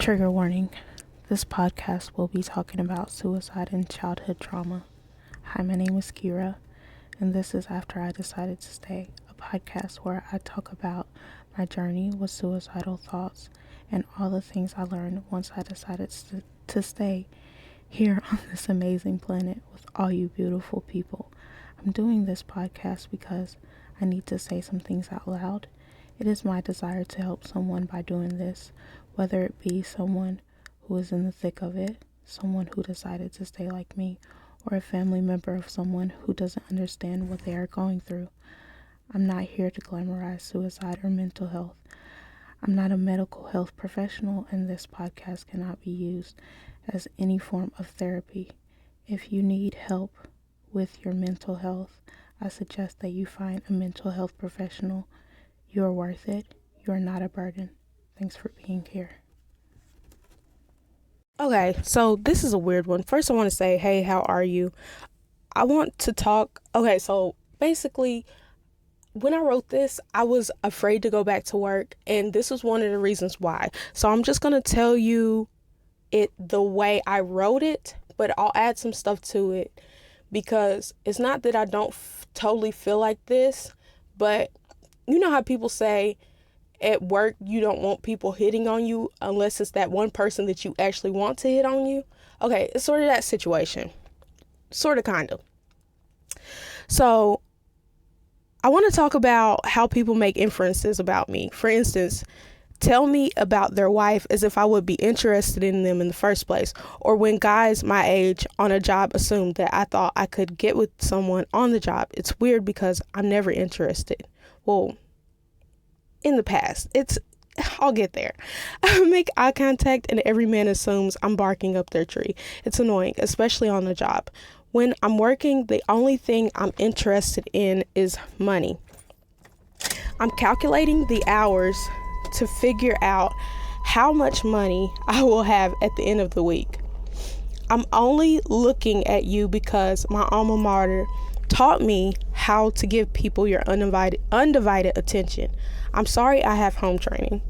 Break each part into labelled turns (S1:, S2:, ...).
S1: Trigger warning. This podcast will be talking about suicide and childhood trauma. Hi, my name is Kira, and this is After I Decided to Stay, a podcast where I talk about my journey with suicidal thoughts and all the things I learned once I decided to stay here on this amazing planet with all you beautiful people. I'm doing this podcast because I need to say some things out loud. It is my desire to help someone by doing this, whether it be someone who is in the thick of it, someone who decided to stay like me, or a family member of someone who doesn't understand what they are going through. I'm not here to glamorize suicide or mental health. I'm not a medical health professional, and this podcast cannot be used as any form of therapy. If you need help with your mental health, I suggest that you find a mental health professional. You are worth it. You are not a burden. Thanks for being here. Okay, so this is a weird one. First, I want to say, hey, how are you? I want to talk. Okay, so basically, when I wrote this, I was afraid to go back to work, and this was one of the reasons why. So I'm just going to tell you it the way I wrote it, but I'll add some stuff to it because it's not that I don't totally feel like this, but you know how people say at work you don't want people hitting on you unless it's that one person that you actually want to hit on you? Okay, it's sort of that situation. Sort of, kind of. So I want to talk about how people make inferences about me. For instance, tell me about their wife as if I would be interested in them in the first place. Or when guys my age on a job assume that I thought I could get with someone on the job. It's weird because I'm never interested. Well, in the past, I'll get there. I make eye contact and every man assumes I'm barking up their tree. It's annoying, especially on the job. When I'm working, the only thing I'm interested in is money. I'm calculating the hours to figure out how much money I will have at the end of the week. I'm only looking at you because my alma mater taught me how to give people your undivided attention. I'm sorry I have home training.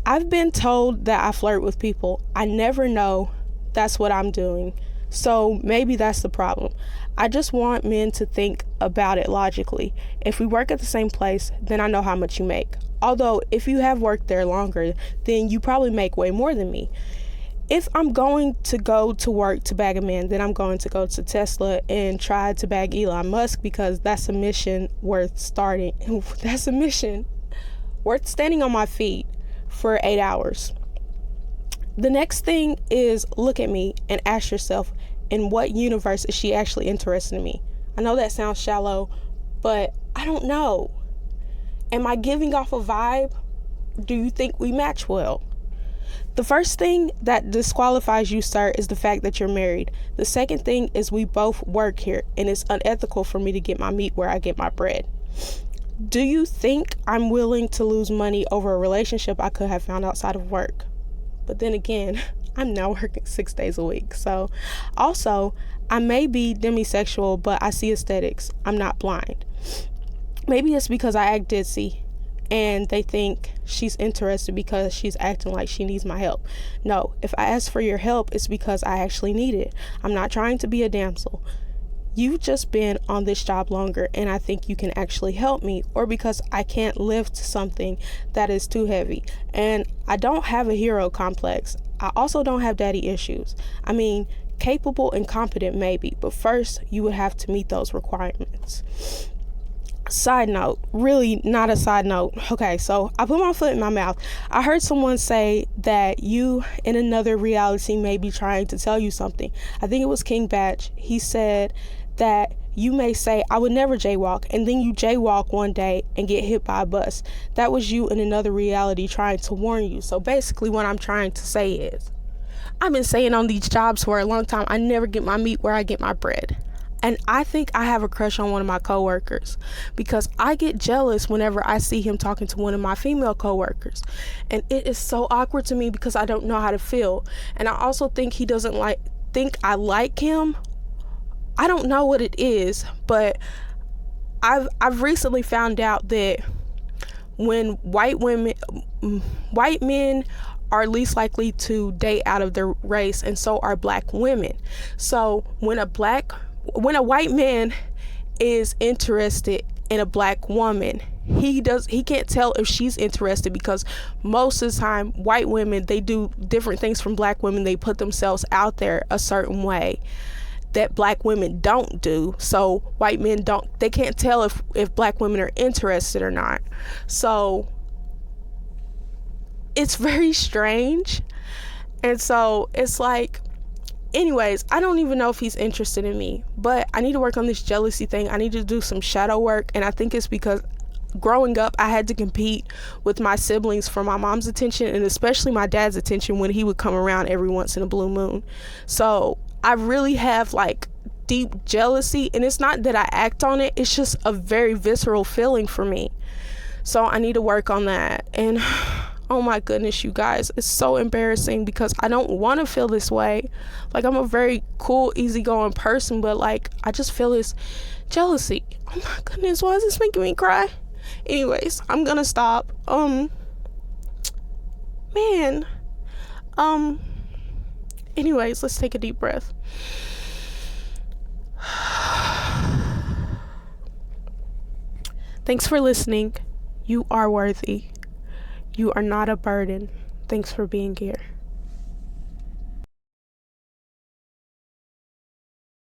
S1: I've been told that I flirt with people. I never know that's what I'm doing. So maybe that's the problem. I just want men to think about it logically. If we work at the same place, then I know how much you make. Although if you have worked there longer, then you probably make way more than me. If I'm going to go to work to bag a man, then I'm going to go to Tesla and try to bag Elon Musk because that's a mission worth starting. That's a mission worth standing on my feet for 8 hours. The next thing is look at me and ask yourself, in what universe is she actually interested in me? I know that sounds shallow, but I don't know. Am I giving off a vibe? Do you think we match well? The first thing that disqualifies you, sir, is the fact that you're married. The second thing is we both work here, and it's unethical for me to get my meat where I get my bread. Do you think I'm willing to lose money over a relationship I could have found outside of work? But then again, I'm now working 6 days a week. So also, I may be demisexual, but I see aesthetics. I'm not blind. Maybe it's because I act ditzy and they think she's interested because she's acting like she needs my help. No, if I ask for your help, it's because I actually need it. I'm not trying to be a damsel. You've just been on this job longer and I think you can actually help me, or because I can't lift something that is too heavy. And I don't have a hero complex. I also don't have daddy issues. I mean, capable and competent maybe, but first you would have to meet those requirements. Side note, really not a side note. Okay, so I put my foot in my mouth. I heard someone say that you in another reality may be trying to tell you something. I think it was King Batch. He said that you may say, I would never jaywalk, and then you jaywalk one day and get hit by a bus. That was you in another reality trying to warn you. So basically what I'm trying to say is, I've been saying on these jobs for a long time, I never get my meat where I get my bread. And I think I have a crush on one of my coworkers because I get jealous whenever I see him talking to one of my female coworkers. And it is so awkward to me because I don't know how to feel. And I also think he doesn't think I like him. I don't know what it is, but I've recently found out that when white men are least likely to date out of their race, and so are black women. So when a white man is interested in a black woman, he can't tell if she's interested, because most of the time white women, they do different things from black women. They put themselves out there a certain way that black women don't do. So white men they can't tell if black women are interested or not. So it's very strange. And so it's like, anyways, I don't even know if he's interested in me, but I need to work on this jealousy thing. I need to do some shadow work. And I think it's because growing up, I had to compete with my siblings for my mom's attention, and especially my dad's attention when he would come around every once in a blue moon. So I really have like deep jealousy, and it's not that I act on it. It's just a very visceral feeling for me. So I need to work on that. And oh my goodness, you guys, it's so embarrassing because I don't want to feel this way. Like, I'm a very cool, easygoing person, but like, I just feel this jealousy. Oh my goodness, why is this making me cry? Anyways, I'm gonna stop. Anyways, let's take a deep breath. Thanks for listening. You are worthy. You are not a burden. Thanks for being here.